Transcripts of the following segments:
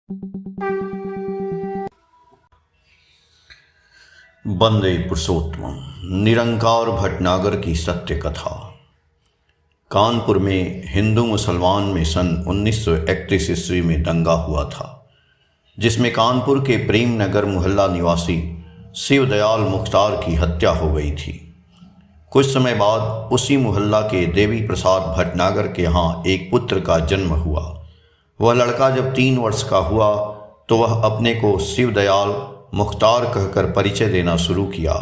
वंदे पुरुषोत्तम। निरंकार भटनागर की सत्य कथा। कानपुर में हिंदू मुसलमान में सन 1931 ईस्वी में दंगा हुआ था, जिसमें कानपुर के प्रेम नगर मोहल्ला निवासी शिवदयाल मुख्तार की हत्या हो गई थी। कुछ समय बाद उसी मोहल्ला के देवी प्रसाद भटनागर के यहाँ एक पुत्र का जन्म हुआ। वह लड़का जब 3 वर्ष का हुआ तो वह अपने को शिवदयाल मुख्तार कहकर परिचय देना शुरू किया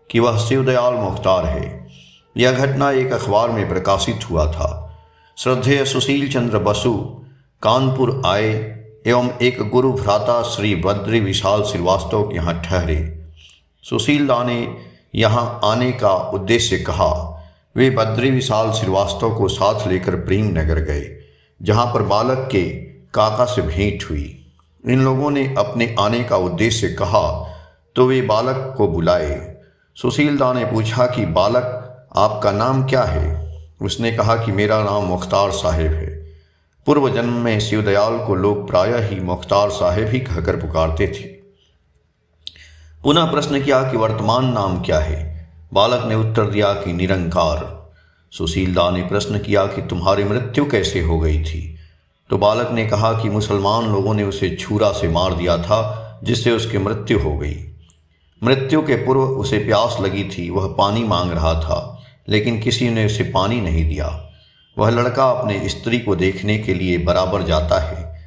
कि वह शिवदयाल मुख्तार है। यह घटना एक अखबार में प्रकाशित हुआ था। श्रद्धेय सुशील चंद्र बसु कानपुर आए एवं एक गुरु भ्राता श्री बद्री विशाल श्रीवास्तव के यहाँ ठहरे। सुशीलदा ने यहाँ आने का उद्देश्य कहा। वे बद्री विशाल श्रीवास्तव को साथ लेकर प्रेम नगर गए, जहाँ पर बालक के काका से भेंट हुई। इन लोगों ने अपने आने का उद्देश्य कहा तो वे बालक को बुलाए। सुशीलदा ने पूछा कि बालक, आपका नाम क्या है? उसने कहा कि मेरा नाम मुख्तार साहेब है। पूर्व जन्म में शिवदयाल को लोग प्रायः ही मुख्तार साहेब ही कहकर पुकारते थे। पुनः प्रश्न किया कि वर्तमान नाम क्या है? बालक ने उत्तर दिया कि निरंकार। सुशीलदा ने प्रश्न किया कि तुम्हारी मृत्यु कैसे हो गई थी? तो बालक ने कहा कि मुसलमान लोगों ने उसे छुरा से मार दिया था, जिससे उसकी मृत्यु हो गई। मृत्यु के पूर्व उसे प्यास लगी थी। वह पानी मांग रहा था, लेकिन किसी ने उसे पानी नहीं दिया। वह लड़का अपने स्त्री को देखने के लिए बराबर जाता है।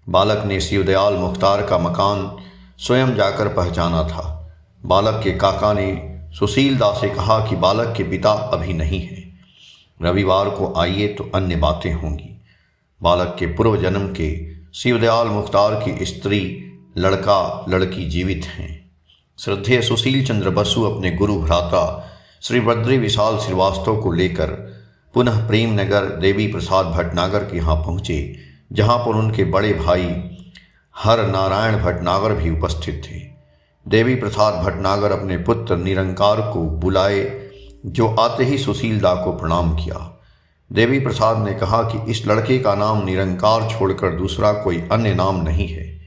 बालक ने शिवदयाल मुख्तार का मकान स्वयं जाकर पहचाना था। बालक के काका ने सुशीलदा से कहा कि बालक के पिता अभी नहीं हैं, रविवार को आइए तो अन्य बातें होंगी। बालक के पूर्व जन्म के शिवदयाल मुख्तार की स्त्री, लड़का लड़की जीवित हैं। श्रद्धेय सुशील चंद्र बसु अपने गुरु भ्राता श्री बद्री विशाल श्रीवास्तव को लेकर पुनः प्रेम नगर देवी प्रसाद भटनागर के यहाँ पहुँचे, जहाँ पर उनके बड़े भाई हर नारायण भटनागर भी उपस्थित थे। देवी प्रसाद भटनागर अपने पुत्र निरंकार को बुलाए, जो आते ही सुशीलदा को प्रणाम किया। देवी प्रसाद ने कहा कि इस लड़के का नाम निरंकार छोड़कर दूसरा कोई अन्य नाम नहीं है।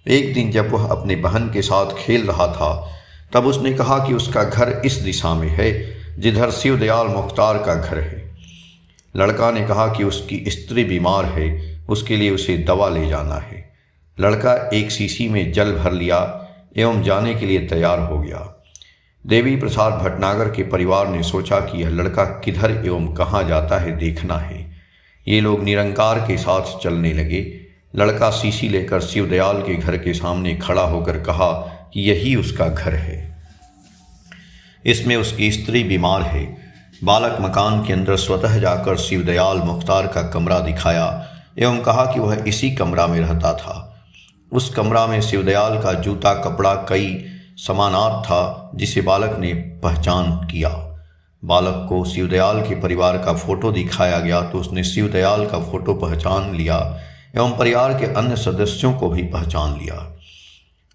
एक दिन जब वह अपने बहन के साथ खेल रहा था, तब उसने कहा कि उसका घर इस दिशा में है जिधर शिवदयाल मुख्तार का घर है। लड़का ने कहा कि उसकी स्त्री बीमार है, उसके लिए उसे दवा ले जाना है। लड़का एक शीशी में जल भर लिया एवं जाने के लिए तैयार हो गया। देवी प्रसाद भटनागर के परिवार ने सोचा कि यह लड़का किधर एवं कहाँ जाता है देखना है। ये लोग निरंकार के साथ चलने लगे। लड़का शीशी लेकर शिवदयाल के घर के सामने खड़ा होकर कहा कि यही उसका घर है, इसमें उसकी स्त्री बीमार है। बालक मकान के अंदर स्वतः जाकर शिवदयाल मुख्तार का कमरा दिखाया एवं कहा कि वह इसी कमरा में रहता था। उस कमरा में शिवदयाल का जूता कपड़ा कई समानात था, जिसे बालक ने पहचान किया। बालक को शिवदयाल के परिवार का फोटो दिखाया गया तो उसने शिवदयाल का फोटो पहचान लिया एवं परिवार के अन्य सदस्यों को भी पहचान लिया।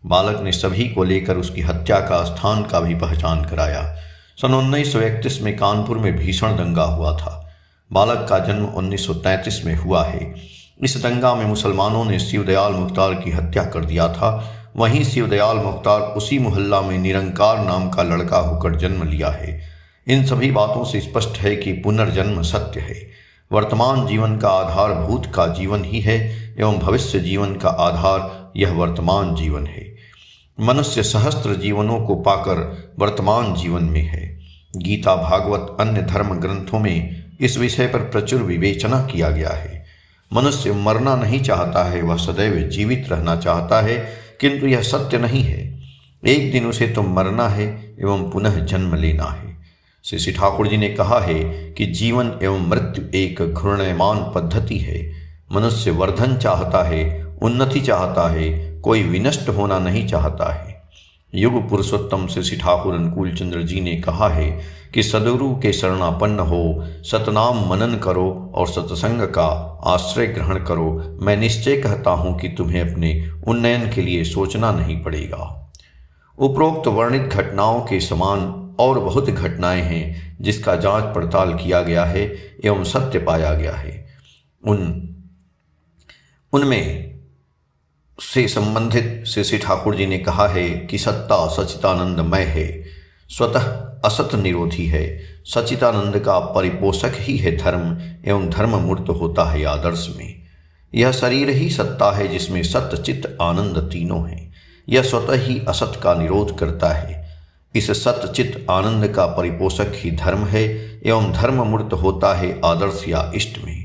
बालक ने सभी को लेकर उसकी हत्या का स्थान का भी पहचान कराया। सन 1931 में कानपुर में भीषण दंगा हुआ था। बालक का जन्म 1933 में हुआ है। इस दंगा में मुसलमानों ने शिवदयाल मुख्तार की हत्या कर दिया था। वहीं शिवदयाल मुख्तार उसी मोहल्ला में निरंकार नाम का लड़का होकर जन्म लिया है। इन सभी बातों से स्पष्ट है कि पुनर्जन्म सत्य है। वर्तमान जीवन का आधार भूत का जीवन ही है एवं भविष्य जीवन का आधार यह वर्तमान जीवन है। मनुष्य सहस्त्र जीवनों को पाकर वर्तमान जीवन में है। गीता, भागवत, अन्य धर्म ग्रंथों में इस विषय पर प्रचुर विवेचना किया गया है। मनुष्य मरना नहीं चाहता है, वह सदैव जीवित रहना चाहता है, किंतु यह सत्य नहीं है। एक दिन उसे तो मरना है एवं पुनः जन्म लेना है। श्री ठाकुर जी ने कहा है कि जीवन एवं मृत्यु एक घूर्णयमान पद्धति है। मनुष्य वर्धन चाहता है, उन्नति चाहता है, कोई विनष्ट होना नहीं चाहता है। युग पुरुषोत्तम श्री ठाकुर अनुकूल चंद्र जी ने कहा है कि सदगुरु के शरणापन्न हो, सतनाम मनन करो और सत्संग का आश्रय ग्रहण करो। मैं निश्चय कहता हूँ कि तुम्हें अपने उन्नयन के लिए सोचना नहीं पड़ेगा। उपरोक्त वर्णित घटनाओं के समान और बहुत घटनाएं हैं जिसका जांच पड़ताल किया गया है एवं सत्य पाया गया है। उनमें से संबंधित श्री श्री ठाकुर जी ने कहा है कि सत्ता सच्चिदानंदमय है, स्वतः असत निरोधी है। सच्चिदानंद का परिपोषक ही है धर्म, एवं धर्म मूर्त होता है आदर्श में। यह शरीर ही सत्ता है जिसमें सत्य चित्त आनंद तीनों हैं। यह स्वतः ही असत का निरोध करता है। इस सत्य चित्त आनंद का परिपोषक ही धर्म है, एवं धर्म मूर्त होता है आदर्श या इष्ट में।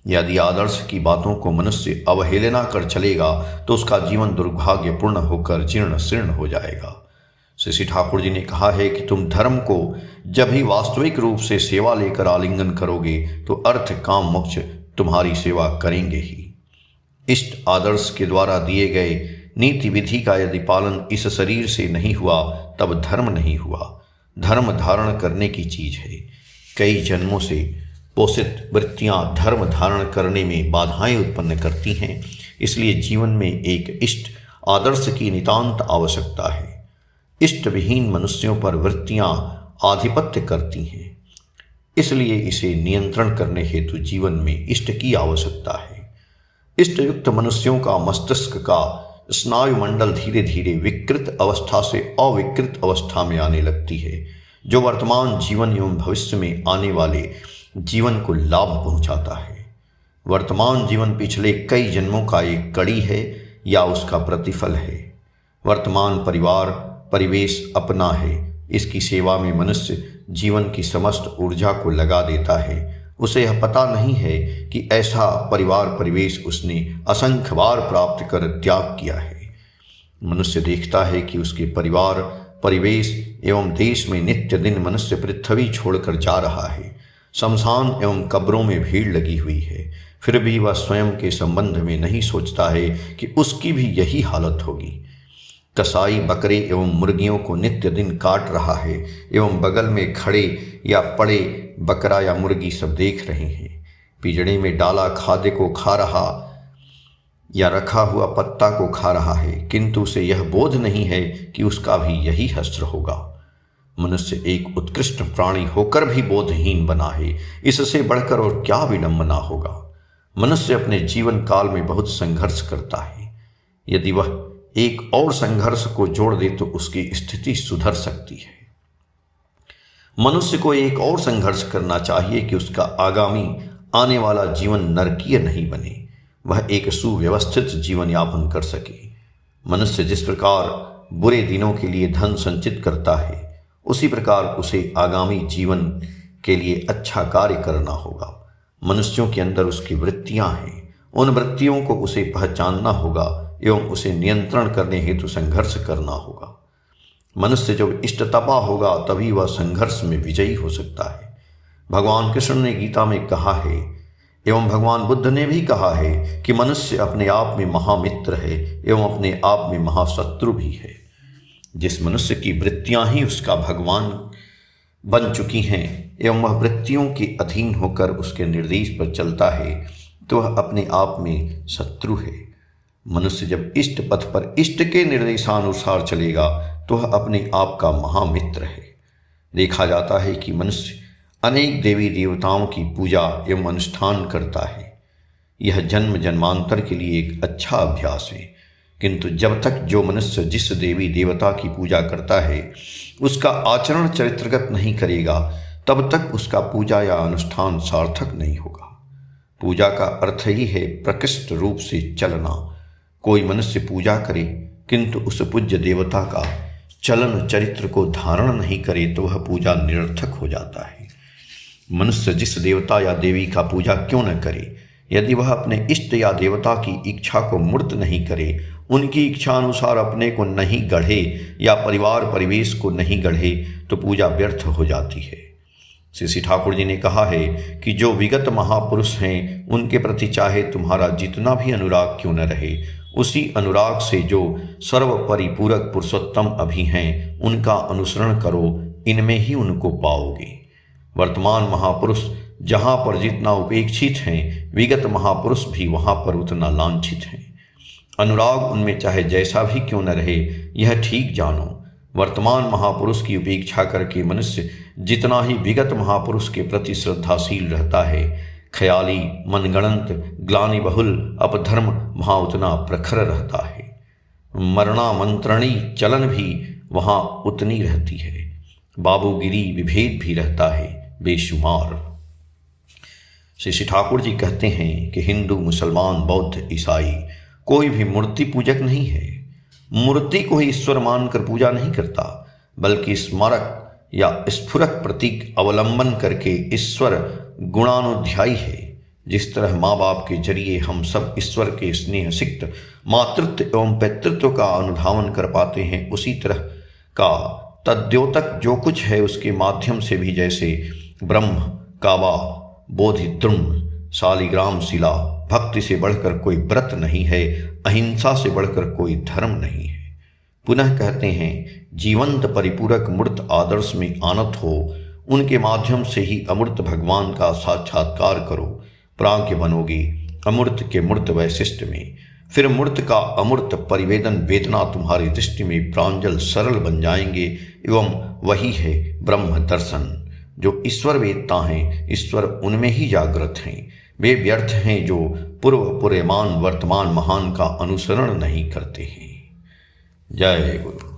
यदि आदर्श की बातों को मनुष्य अवहेलना कर चलेगा तो उसका जीवन दुर्भाग्यपूर्ण होकर जीर्ण शीर्ण हो जाएगा। श्री श्री ठाकुर जी ने कहा है कि तुम धर्म को जब ही वास्तविक रूप से सेवा लेकर आलिंगन करोगे तो अर्थ काम मोक्ष तुम्हारी सेवा करेंगे ही। इष्ट आदर्श के द्वारा दिए गए नीति विधि का यदि पालन इस शरीर से नहीं हुआ तब धर्म नहीं हुआ। धर्म धारण करने की चीज है। कई जन्मों से पोषित वृत्तियां धर्म धारण करने में बाधाएं उत्पन्न करती हैं। इसलिए जीवन में एक इष्ट आदर्श की नितांत आवश्यकता है। इष्ट विहीन मनुष्यों पर वृत्तियां आधिपत्य करती हैं, इसलिए इसे नियंत्रण करने हेतु जीवन में इष्ट की आवश्यकता है। इष्ट युक्त मनुष्यों का मस्तिष्क का स्नायुमंडल धीरे धीरे विकृत अवस्था से अविकृत अवस्था में आने लगती है, जो वर्तमान जीवन एवं भविष्य में आने वाले जीवन को लाभ पहुंचाता है। वर्तमान जीवन पिछले कई जन्मों का एक कड़ी है या उसका प्रतिफल है। वर्तमान परिवार परिवेश अपना है। इसकी सेवा में मनुष्य जीवन की समस्त ऊर्जा को लगा देता है। उसे यह पता नहीं है कि ऐसा परिवार परिवेश उसने असंख्य बार प्राप्त कर त्याग किया है। मनुष्य देखता है कि उसके परिवार परिवेश एवं देश में नित्य दिन मनुष्य पृथ्वी छोड़कर जा रहा है। शमशान एवं कब्रों में भीड़ लगी हुई है, फिर भी वह स्वयं के संबंध में नहीं सोचता है कि उसकी भी यही हालत होगी। कसाई बकरे एवं मुर्गियों को नित्य दिन काट रहा है एवं बगल में खड़े या पड़े बकरा या मुर्गी सब देख रहे हैं। पिंजड़े में डाला खाद्य को खा रहा या रखा हुआ पत्ता को खा रहा है, किंतु उसे यह बोध नहीं है कि उसका भी यही हश्र होगा। मनुष्य एक उत्कृष्ट प्राणी होकर भी बोधहीन बना है। इससे बढ़कर और क्या विडंबना होगा। मनुष्य अपने जीवन काल में बहुत संघर्ष करता है। यदि वह एक और संघर्ष को जोड़ दे तो उसकी स्थिति सुधर सकती है। मनुष्य को एक और संघर्ष करना चाहिए कि उसका आगामी आने वाला जीवन नरकीय नहीं बने, वह एक सुव्यवस्थित जीवन यापन कर सके। मनुष्य जिस प्रकार बुरे दिनों के लिए धन संचित करता है, उसी प्रकार उसे आगामी जीवन के लिए अच्छा कार्य करना होगा। मनुष्यों के अंदर उसकी वृत्तियां हैं, उन वृत्तियों को उसे पहचानना होगा एवं उसे नियंत्रण करने हेतु संघर्ष करना होगा। मनुष्य जब इष्टतपा होगा तभी वह संघर्ष में विजयी हो सकता है। भगवान कृष्ण ने गीता में कहा है एवं भगवान बुद्ध ने भी कहा है कि मनुष्य अपने आप में महामित्र है एवं अपने आप में महाशत्रु भी है। जिस मनुष्य की वृत्तियां ही उसका भगवान बन चुकी हैं एवं वह वृत्तियों के अधीन होकर उसके निर्देश पर चलता है तो वह अपने आप में शत्रु है। मनुष्य जब इष्ट पथ पर इष्ट के निर्देशानुसार चलेगा तो वह अपने आप का महामित्र है। देखा जाता है कि मनुष्य अनेक देवी देवताओं की पूजा एवं अनुष्ठान करता है। यह जन्म जन्मांतर के लिए एक अच्छा अभ्यास है, किंतु जब तक जो मनुष्य जिस देवी देवता की पूजा करता है उसका आचरण चरित्रगत नहीं करेगा, तब तक उसका पूजा या अनुष्ठान सार्थक नहीं होगा। पूजा का अर्थ ही है प्रकृष्ट रूप से चलना। कोई मनुष्य पूजा करे किंतु उस पूज्य देवता का चलन चरित्र को धारण नहीं करे तो वह पूजा निरर्थक हो जाता है। मनुष्य जिस देवता या देवी का पूजा क्यों न करे, यदि वह अपने इष्ट या देवता की इच्छा को मूर्त नहीं करे, उनकी इच्छा अनुसार अपने को नहीं गढ़े या परिवार परिवेश को नहीं गढ़े तो पूजा व्यर्थ हो जाती है। श्री श्री ठाकुर जी ने कहा है कि जो विगत महापुरुष हैं उनके प्रति चाहे तुम्हारा जितना भी अनुराग क्यों न रहे, उसी अनुराग से जो सर्व परिपूरक पुरुषोत्तम अभी हैं उनका अनुसरण करो, इनमें ही उनको पाओगे। वर्तमान महापुरुष जहाँ पर जितना उपेक्षित हैं, विगत महापुरुष भी वहाँ पर उतना लांछित हैं। अनुराग उनमें चाहे जैसा भी क्यों न रहे, यह ठीक जानो। वर्तमान महापुरुष की उपेक्षा करके मनुष्य जितना ही विगत महापुरुष के प्रति श्रद्धाशील रहता है, ख्याली मनगणंत ग्लानि बहुल अपधर्म वहाँ उतना प्रखर रहता है। मरणा मंत्रणी चलन भी वहाँ उतनी रहती है। बाबूगिरी विभेद भी रहता है बेशुमार। श्री ठाकुर जी कहते हैं कि हिंदू मुसलमान बौद्ध ईसाई कोई भी मूर्ति पूजक नहीं है। मूर्ति को ही ईश्वर मानकर पूजा नहीं करता, बल्कि स्मारक या स्फुरक प्रतीक अवलंबन करके ईश्वर गुणानुध्यायी है। जिस तरह माँ बाप के जरिए हम सब ईश्वर के स्नेह सिक्त मातृत्व एवं पितृत्व का अनुधावन कर पाते हैं, उसी तरह का तद्योतक जो कुछ है उसके माध्यम से भी जैसे ब्रह्म, काबा, बोधि तृण, शालिग्राम शिला, भक्ति से बढ़कर कोई व्रत नहीं है, अहिंसा से बढ़कर कोई धर्म नहीं है। पुनः कहते हैं, जीवंत परिपूरक मूर्त आदर्श में आनत हो, उनके माध्यम से ही अमूर्त भगवान का साक्षात्कार करो, प्राज्ञ बनोगे अमूर्त के मूर्त वैशिष्ट में। फिर मूर्त का अमूर्त परिवेदन वेदना तुम्हारी दृष्टि में प्रांजल सरल बन जाएंगे एवं वही है ब्रह्म दर्शन। जो ईश्वर वेदता हैं, ईश्वर उनमें ही जागृत हैं। वे व्यर्थ हैं जो पूर्व पुरेमान वर्तमान महान का अनुसरण नहीं करते हैं। जय गुरु।